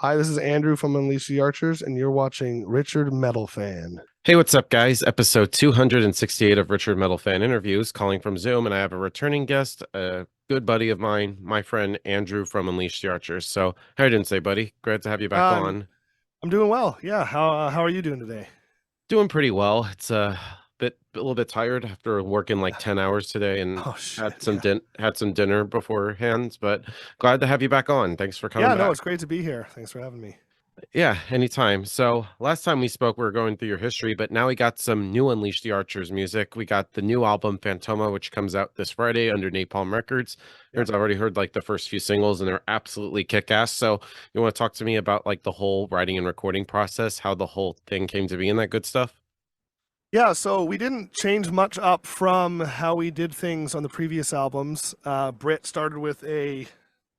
Hi, this is Andrew from Unleash the Archers, and you're watching Richard Metal Fan. Hey, what's up, guys? Episode 268 of Richard Metal Fan Interviews, calling from Zoom, and I have a returning guest, a good buddy of mine, my friend Andrew from Unleash the Archers. So, how you doing today, buddy? Glad to have you back Um, on. I'm doing well. Yeah, how are you doing today? Doing pretty well. It's a little bit tired after working like 10 hours today and Oh shit, yeah. had some dinner beforehand, but glad to have you back on. Thanks for coming Yeah, no, back. it's great to be here. Thanks for having me. Yeah, anytime. So last time we spoke, we were going through your history, but now we got some new Unleash the Archers music. We got the new album Phantoma, which comes out this Friday under Napalm Records. Yeah. I've already heard like the first few singles, and they're absolutely kick-ass. So you want to talk to me about like the whole writing and recording process, how the whole thing came to be, and that good stuff? Yeah, so we didn't change much up from how we did things on the previous albums. Britt started with a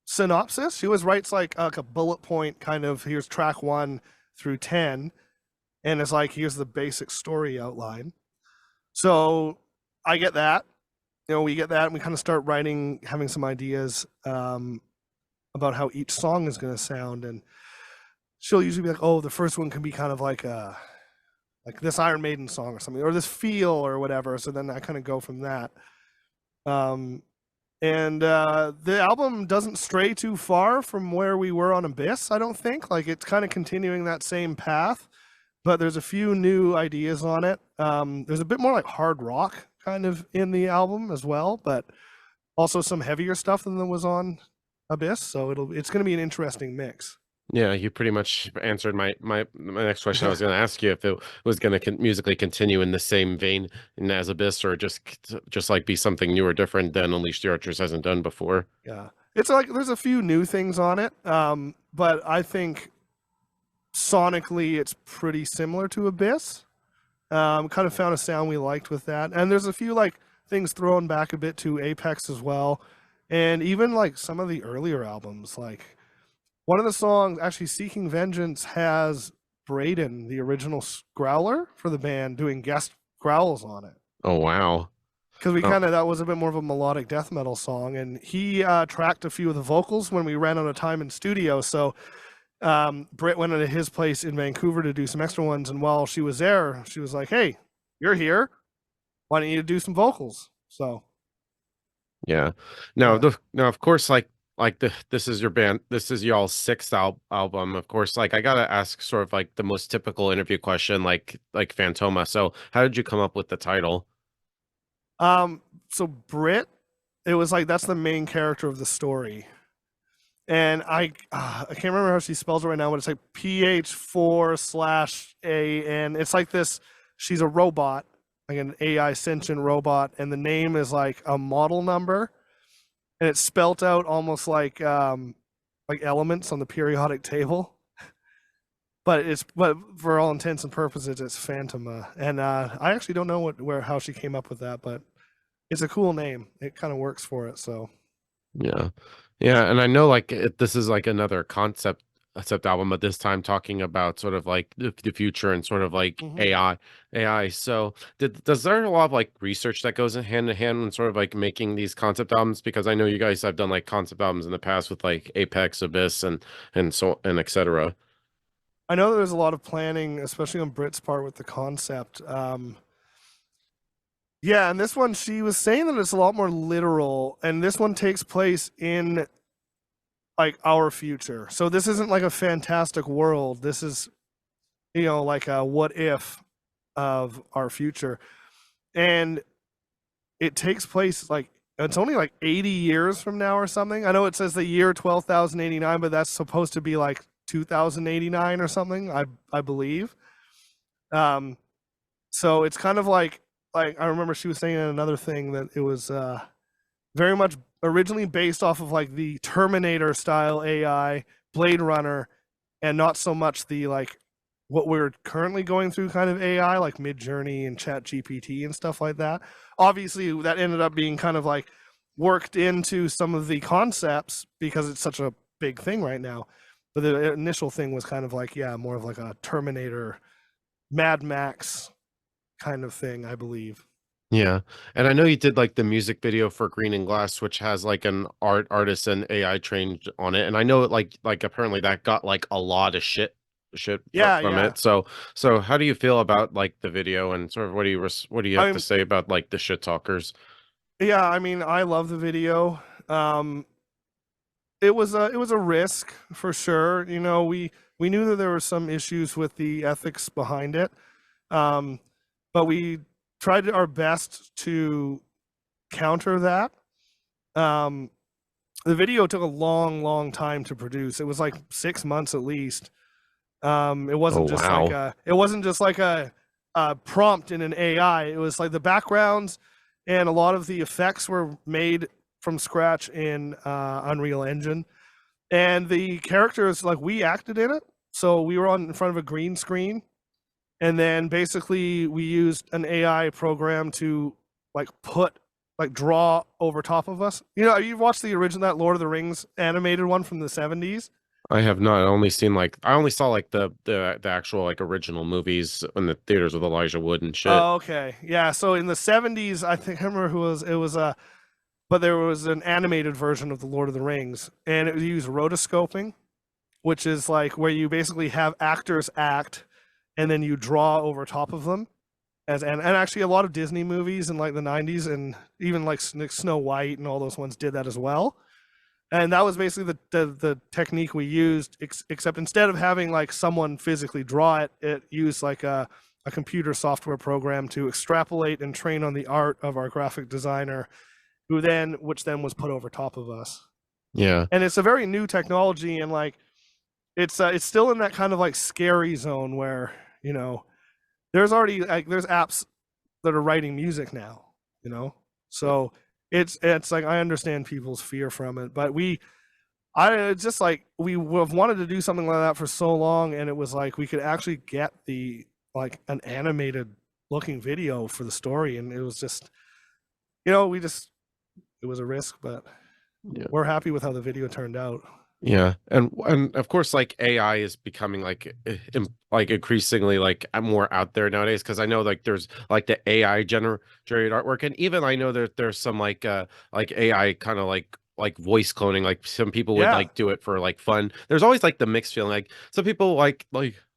synopsis. She always writes like a bullet point kind of, here's track 1 through 10, and it's like, here's the basic story outline. So I get that. We get that, and we kind of start writing, having some ideas about how each song is going to sound. And she'll usually be like, "Oh, the first one can be kind of like this Iron Maiden song or something, or this feel or whatever." So then I kind of go from that. Um, and the album doesn't stray too far from where we were on Abyss. I don't think like it's kind of continuing that same path, but there's a few new ideas on it. There's a bit more like hard rock kind of in the album as well, but also some heavier stuff than there was on Abyss. So it's going to be an interesting mix. Yeah, you pretty much answered my next question. I was going to ask you if it was going to musically continue in the same vein in as Abyss, or just like be something new or different than Unleash the Archers hasn't done before. Yeah, it's like there's a few new things on it, but I think sonically it's pretty similar to Abyss. Kind of found a sound we liked with that, and there's a few like things thrown back a bit to Apex as well, and even like some of the earlier albums. Like one of the songs, actually, "Seeking Vengeance," has Braden, the original growler for the band, doing guest growls on it. Oh wow. Because we Oh, kind of, that was a bit more of a melodic death metal song, and he tracked a few of the vocals when we ran out of time in studio. So Britt went into his place in Vancouver to do some extra ones, and while she was there, she was like, "Hey, you're here. Why don't you do some vocals?" So yeah. Now, yeah. now, of course, this is your band. This is y'all's sixth album. Of course, like I gotta ask, sort of like the most typical interview question, like Phantoma. So, how did you come up with the title? So Britt, it was like that's the main character of the story, and I can't remember how she spells it right now, but it's like PH4/AN. It's like this. She's a robot, like an AI sentient robot, and the name is like a model number, and it's spelt out almost like elements on the periodic table. But for all intents and purposes, it's Phantoma, and I actually don't know how she came up with that, but it's a cool name. It kind of works for it. So Yeah. Yeah, and I know like this is like another concept album, but this time talking about sort of like the future and sort of like hmm AI. So does there a lot of like research that goes in hand when sort of like making these concept albums? Because I know you guys have done like concept albums in the past with like Apex, Abyss, and etc. I know there's a lot of planning, especially on Brit's part with the concept. Yeah, and this one she was saying that it's a lot more literal, and this one takes place in like our future. So this isn't like a fantastic world. This is like a what if of our future, and it takes place like it's only like 80 years from now or something. I know it says the year 12,089, but that's supposed to be like 2089 or something. I believe. Um, so it's kind of like I remember she was saying in another thing that it was very much originally based off of like the Terminator style AI, Blade Runner, and not so much the like what we're currently going through kind of AI like Midjourney and Chat GPT and stuff like that. Obviously, that ended up being kind of like worked into some of the concepts because it's such a big thing right now. But the initial thing was kind of like, yeah, more of like a Terminator, Mad Max kind of thing, I believe. Yeah. And I know you did like the music video for Green and Glass, which has like an artist and AI trained on it. And I know like apparently that got like a lot of shit Yeah, from yeah. it. So how do you feel about like the video and sort of what do you have to I'm say about like the shit talkers? yeah, I mean, I love the video. It was a risk for sure. We knew that there were some issues with the ethics behind it. Um, but we tried our best to counter that. Um, the video took a long, long time to produce. It was like 6 months at least. It Oh wasn't just like wow. a prompt in an AI. It was like the backgrounds and a lot of the effects were made from scratch in Unreal Engine, and the characters, like, we acted in it, so we were on in front of a green screen, and then basically we used an AI program to draw over top of us. You've watched the original, that Lord of the Rings animated one from the 70s. I have not only seen like I only saw like the actual like original movies in the theaters with Elijah Wood and shit. Oh, okay. Yeah, so in the 70s, I think I remember who it was but there was an animated version of the Lord of the Rings, and it used rotoscoping, which is like where you basically have actors act and then you draw over top of them. And actually a lot of Disney movies in like the 90s and even like Snow White and all those ones did that as well. And that was basically the technique we used, except instead of having like someone physically draw it, it used like a computer software program to extrapolate and train on the art of our graphic designer, which then was put over top of us. Yeah. And it's a very new technology, and like it's still in that kind of like scary zone where there's already like there's apps that are writing music now, you know. So it's like I understand people's fear from it, but it's just like we have wanted to do something like that for so long, and it was like we could actually get the like an animated looking video for the story, and it was just we just it was a risk, but Yeah. we're happy with how the video turned out. Yeah, and of course, like AI is becoming like like increasingly like more out there nowadays because I know like there's like the AI generated artwork, and even I know that there's some like AI kind of like voice cloning. Like some people would Yeah, like do it for like fun. There's always like the mixed feeling. Like some people like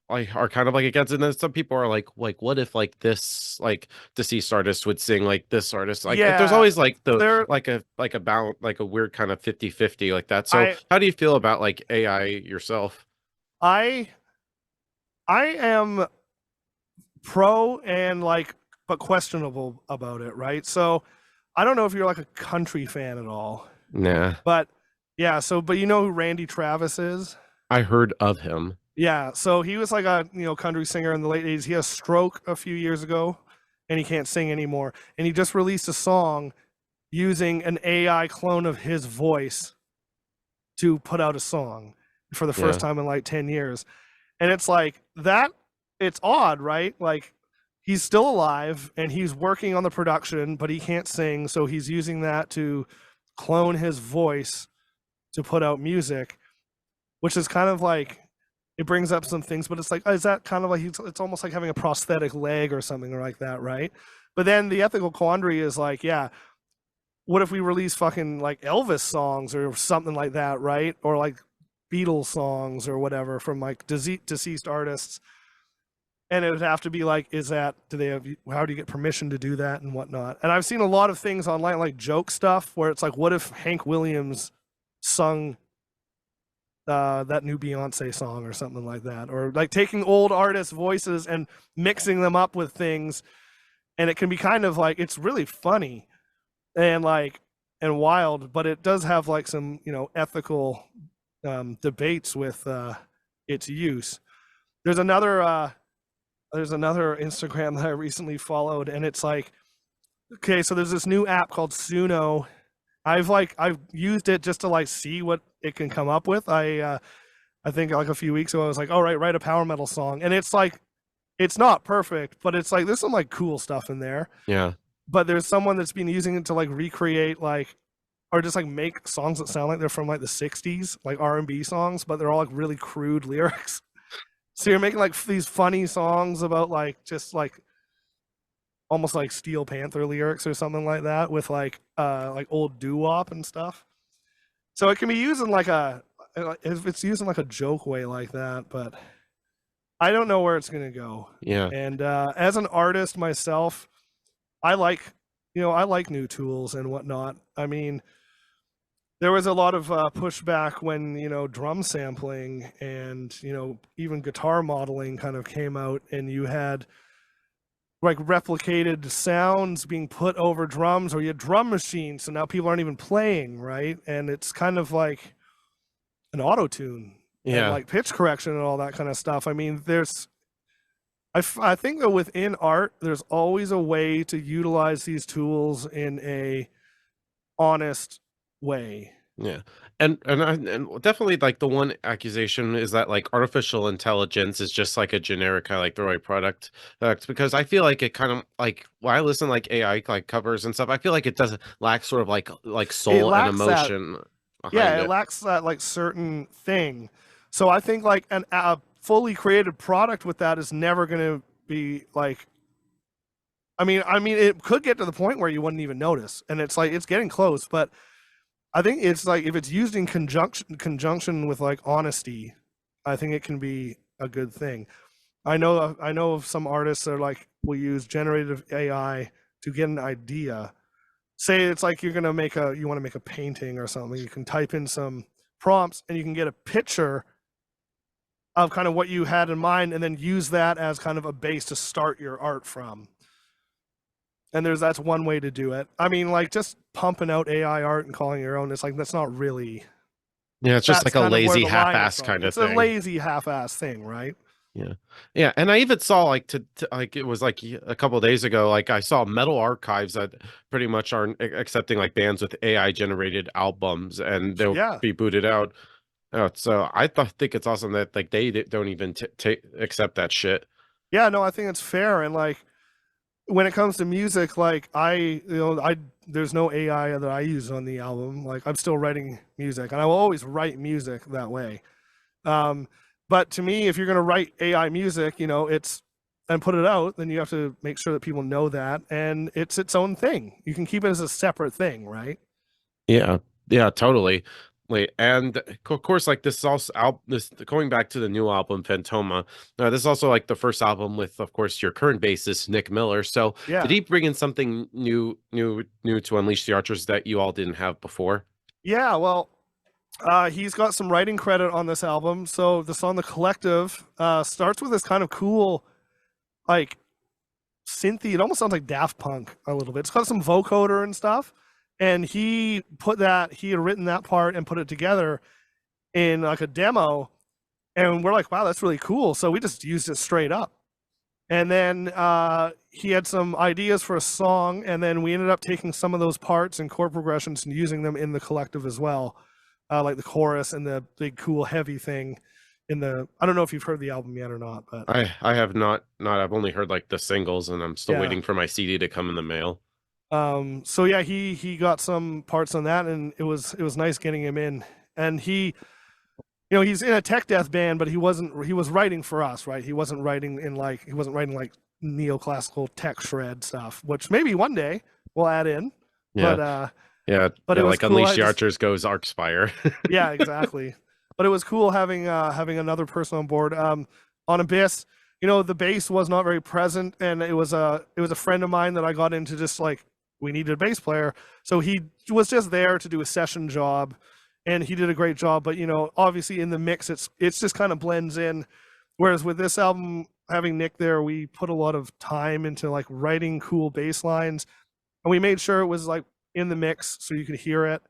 are kind of like against it, and then some people are like what if like this like deceased artist would sing like this artist like there's yeah. always like the There, like a balance like a weird kind of 50-50 like that. So I, how do you feel about like AI yourself? I, I am pro and like, but questionable about it, right? So I don't know if you're like a country fan at all, Nah, but yeah. But you know who Randy Travis is? I heard of him. Yeah. So he was like a country singer in the late '80s. He had a stroke a few years ago, and he can't sing anymore. And he just released a song using an AI clone of his voice to put out a song for the first Yeah, time in like 10 years. And it's like that, it's odd, right? Like he's still alive and he's working on the production, but he can't sing. So he's using that to clone his voice to put out music, which is kind of like, it brings up some things, but it's like, is that kind of like, it's almost like having a prosthetic leg or something like that, right? But then the ethical quandary is like, yeah, what if we release fucking like Elvis songs or something like that, right? Or like Beatles songs or whatever from like deceased artists, and it would have to be like, do they have? How do you get permission to do that and whatnot? And I've seen a lot of things online, like joke stuff, where it's like, what if Hank Williams sung that new Beyonce song or something like that, or like taking old artists' voices and mixing them up with things, and it can be kind of like it's really funny and like and wild, but it does have like some ethical debates with its use. There's another Instagram that I recently followed, and it's like, okay, so there's this new app called Suno. I've used it just to like see what it can come up with. I think like a few weeks ago I was like, all right, write a power metal song, and it's like it's not perfect, but it's like there's some like cool stuff in there. yeah. But there's someone that's been using it to like recreate like or just like make songs that sound like they're from like the 60s, like R&B songs, but they're all like really crude lyrics. So you're making like these funny songs about like just like almost like Steel Panther lyrics or something like that with like old doo-wop and stuff. So it can be used in like if it's used in like a joke way like that, but I don't know where it's gonna go. Yeah. And as an artist myself, I like I like new tools and whatnot. I mean, there was a lot of pushback when drum sampling and even guitar modeling kind of came out, and you had like replicated sounds being put over drums, or you had drum machines, so now people aren't even playing, right? And it's kind of like an auto tune and Yeah. like pitch correction and all that kind of stuff. I mean, I think that within art, there's always a way to utilize these tools in a honest way. Yeah. And definitely like the one accusation is that like artificial intelligence is just like a generic kind of like throwaway product. Because I feel like it kind of like when I listen like AI like covers and stuff, I feel like it doesn't lack sort of like It soul and lacks that, emotion behind yeah, it it. lacks that like certain thing. So I think like a fully created product with that is never going to be like. I mean, it could get to the point where you wouldn't even notice, and it's like it's getting close. But I think it's like if it's used in conjunction with like honesty, I think it can be a good thing. I know of some artists that are like will use generative AI to get an idea. Say it's like you want to make a painting or something. You can type in some prompts and you can get a picture of kind of what you had in mind, and then use that as kind of a base to start your art from. And that's one way to do it. I mean, like just pumping out AI art and calling it your own, it's like that's not really. Yeah, it's just That's like a kind of where lazy the line is half-ass drawn. kind of It's a thing. lazy half-ass thing, right? Yeah. Yeah, and I even saw like like it was like a couple of days ago, like I saw Metal Archives that pretty much aren't accepting like bands with AI generated albums and they'll Yeah, be booted out. Oh, so think it's awesome that like don't even take accept that shit. yeah. No, I think it's fair. And like when it comes to music, like I there's no AI that I use on the album. Like I'm still writing music, and I will always write music that way. Um, but to me, if you're gonna write AI music, it's and put it out, then you have to make sure that people know that, and it's its own thing. You can keep it as a separate thing, right? Yeah, yeah, totally. Wait, and of course, like this is also this going back to the new album Phantoma. This is also like the first album with, of course, your current bassist Nick Miller. So, did Yeah, he bring in something new to Unleash the Archers that you all didn't have before? yeah. Well, he's got some writing credit on this album. So the song "The Collective" starts with this kind of cool, like synthy. It almost sounds like Daft Punk a little bit. It's got some vocoder and stuff. And he had written that part and put it together in like a demo. And we're like, wow, that's really cool. So we just used it straight up. And then he had some ideas for a song. And then we ended up taking some of those parts and chord progressions and using them in the collective as well. Like the chorus and the big, cool, heavy thing I don't know if you've heard the album yet or not, but I have not I've only heard like the singles, and I'm still yeah. waiting for my CD to come in the mail. So yeah, he got some parts on that, and it was nice getting him in. And he's in a tech death band, but he was writing for us, right? He wasn't writing like neoclassical tech shred stuff, which maybe one day we'll add in. Yeah, But yeah, but yeah. it was Like cool. Unleash I the just Archers goes Archspire. Yeah, exactly. But it was cool having another person on board. On Abyss, the bass was not very present, and it was a friend of mine that I got into just like we needed a bass player, so he was just there to do a session job, and he did a great job. But obviously in the mix, it's just kind of blends in. Whereas with this album, having Nick there, we put a lot of time into like writing cool bass lines, and we made sure it was like in the mix so you could hear it.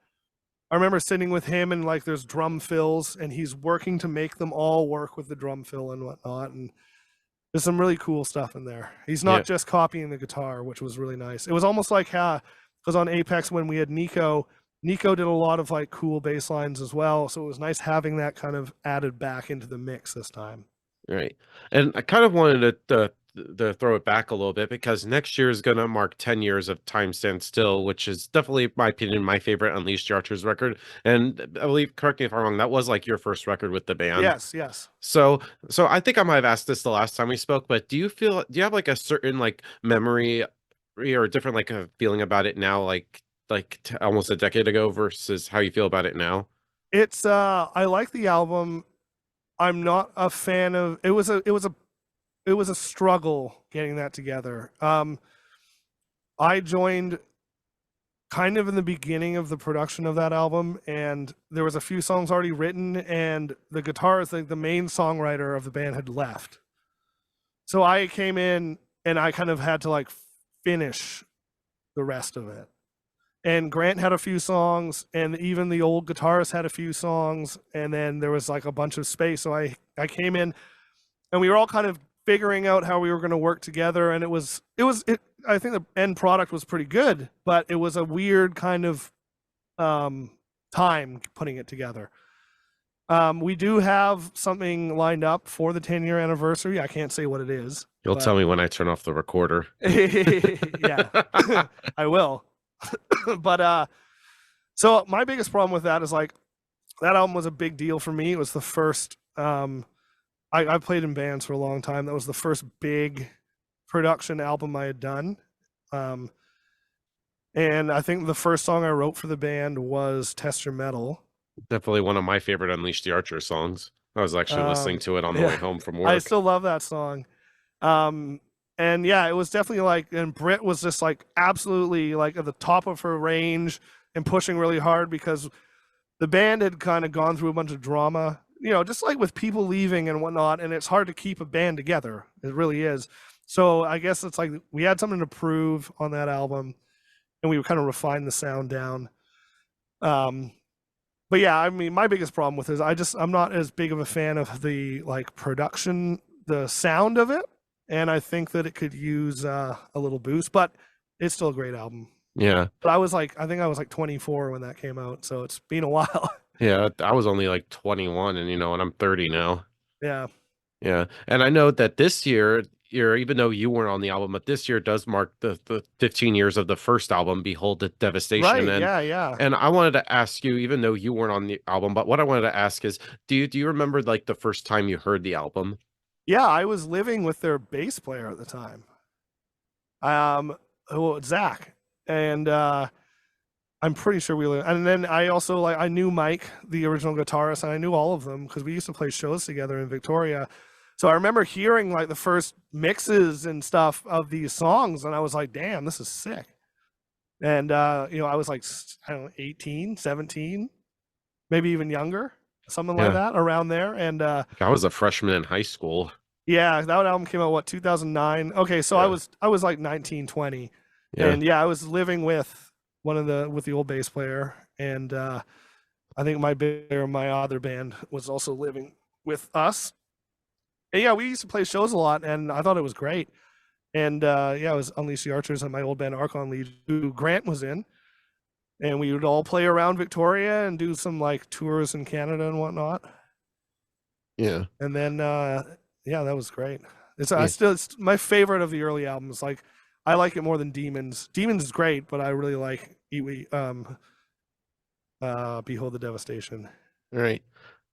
I remember sitting with him and like there's drum fills and he's working to make them all work with the drum fill and whatnot. And there's some really cool stuff in there. He's Yeah. not just copying the guitar, which was really nice. It was almost like because on Apex when we had Nico did a lot of like cool bass lines as well. So it was nice having that kind of added back into the mix this time. Right. And I kind of wanted to throw it back a little bit because next year is going to mark 10 years of Time Stand Still, which is definitely, in my opinion, my favorite Unleashed the Archers record. And I believe, correct me if I'm wrong, that was like your first record with the band. Yes, yes. So, so I think I might have asked this the last time we spoke, but do you have like a certain like memory or a different like feeling about it now, almost a decade ago versus how you feel about it now? It's I like the album. I'm not a fan of it was a struggle getting that together. I joined kind of in the beginning of the production of that album, and there was a few songs already written, and the guitarist, like the main songwriter of the band, had left. So I came in and I kind of had to like finish the rest of it. And Grant had a few songs, and even the old guitarist had a few songs, and then there was like a bunch of space. So I came in, and we were all kind of figuring out how we were going to work together, and it I think the end product was pretty good, but it was a weird kind of time putting it together. We do have something lined up for the 10-year anniversary. I can't say what it is. You'll tell me when I turn off the recorder. Yeah, I will. But so my biggest problem with that is like that album was a big deal for me. It was the first I played in bands for a long time. That was the first big production album I had done. And I think the first song I wrote for the band was Test Your Metal. Definitely one of my favorite Unleash the Archer songs. I was actually listening to it on the way home from work. I still love that song. And yeah, it was definitely like, and Britt was just like absolutely like at the top of her range and pushing really hard because the band had kind of gone through a bunch of drama, you know, just like with people leaving and whatnot. And it's hard to keep a band together. It really is. So I guess it's like we had something to prove on that album, and we kind of refined the sound down. But yeah, I mean, my biggest problem with it is I'm not as big of a fan of the like production, the sound of it, and I think that it could use a little boost. But it's still a great album. Yeah. But I think I was like 24 when that came out, so it's been a while. Yeah, I was only like 21, and and I'm 30 now. Yeah. Yeah. And I know that this year, even though you weren't on the album, but this year does mark the 15 years of the first album, Behold the Devastation. Right. And Yeah. and I wanted to ask you, even though you weren't on the album, but what I wanted to ask is, do you remember like the first time you heard the album? Yeah, I was living with their bass player at the time. Zach. And I'm pretty sure we lived. And then I also like I knew Mike, the original guitarist, and I knew all of them because we used to play shows together in Victoria. So I remember hearing like the first mixes and stuff of these songs, and I was like, damn, this is sick. And you know, I was like, I don't know, 18, 17, maybe even younger, something like that, around there. And I was a freshman in high school. Yeah, that album came out 2009. Okay, so I was like 19, 20. Yeah. And yeah, I was living with with the old bass player, and I think my other band was also living with us. And yeah, we used to play shows a lot, and I thought it was great. And yeah, it was Unleash the Archers and my old band Archon Lead, who Grant was in, and we would all play around Victoria and do some like tours in Canada and whatnot. Yeah. And then yeah, that was great. It's my favorite of the early albums. Like I like it more than Demons. Demons is great, but I really like Behold the Devastation. All right.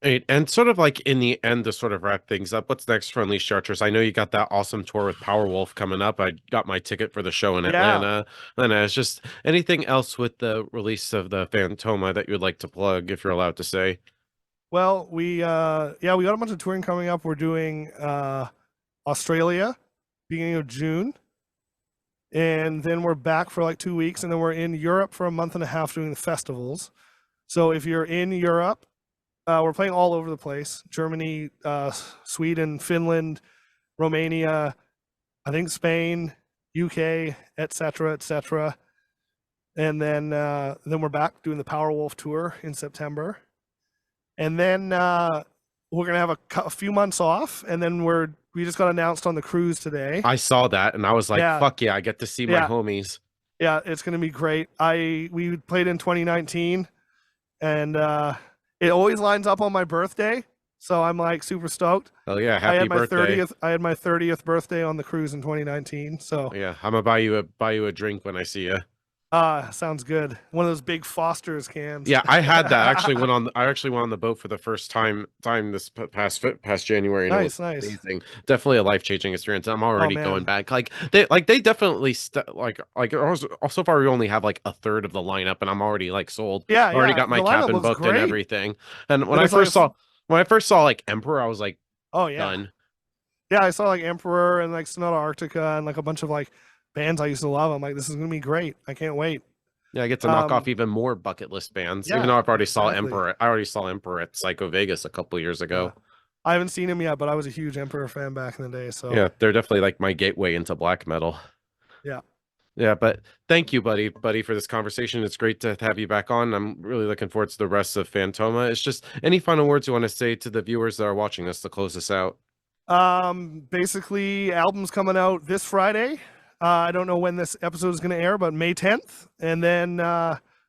Right. And sort of like in the end to sort of wrap things up, what's next for Unleashed Archers? I know you got that awesome tour with Powerwolf coming up. I got my ticket for the show in Atlanta. And it's just anything else with the release of the Phantoma that you would like to plug, if you're allowed to say? Well, we got a bunch of touring coming up. We're doing Australia beginning of June. And then we're back for like 2 weeks, and then we're in Europe for a month and a half doing the festivals. So if you're in Europe, we're playing all over the place. Germany, Sweden, Finland, Romania, I think Spain, UK, etc., etc. And then we're back doing the Powerwolf tour in September. And then we're gonna have a few months off, and then we just got announced on the cruise today. I saw that, and I was like, fuck yeah, I get to see my homies. Yeah, it's gonna be great. We played in 2019, and it always lines up on my birthday, so I'm like super stoked. Oh yeah, happy birthday! I had my 30th birthday on the cruise in 2019. So yeah, I'm gonna buy you a drink when I see you. Sounds good. One of those big Foster's cans. Yeah, I had that. I actually went on the boat for the first time this past January, and it was Nice, nice. amazing. Definitely a life-changing experience. I'm Oh already going man. back. They definitely so far we only have like a third of the lineup, and I'm already like sold. Yeah, Already yeah. got my The lineup cabin looks booked and great. everything. And There's like some, when I first saw like Emperor, I was like oh yeah. done. Yeah, I saw like Emperor and like Sonata Arctica and like a bunch of like bands I used to love. I'm like, this is gonna be great. I can't wait. Yeah, I get to knock off Um, even more bucket list bands. Even yeah, though I've already saw exactly. Emperor. I already saw Emperor at Psycho Vegas a couple years Yeah. ago. I haven't seen him yet, but I was a huge Emperor fan back in the day. So Yeah, they're definitely like my gateway into black metal. yeah. Yeah, but thank you, buddy, for this conversation. It's great to have you back on. I'm really looking forward to the rest of Phantoma. It's just any final words you want to say to the viewers that are watching us to close this out? Basically, album's coming out this Friday. I don't know when this episode is going to air, but May 10th. And then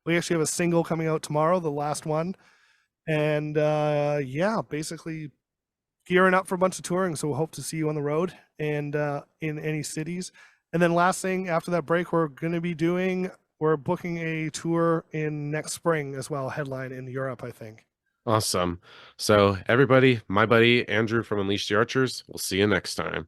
we actually have a single coming out tomorrow, the last one. And yeah, basically gearing up for a bunch of touring. So we'll hope to see you on the road and in any cities. And then last thing after that break, we're booking a tour in next spring as well, headline in Europe, I think. Awesome. So everybody, my buddy Andrew from Unleash the Archers, we'll see you next time.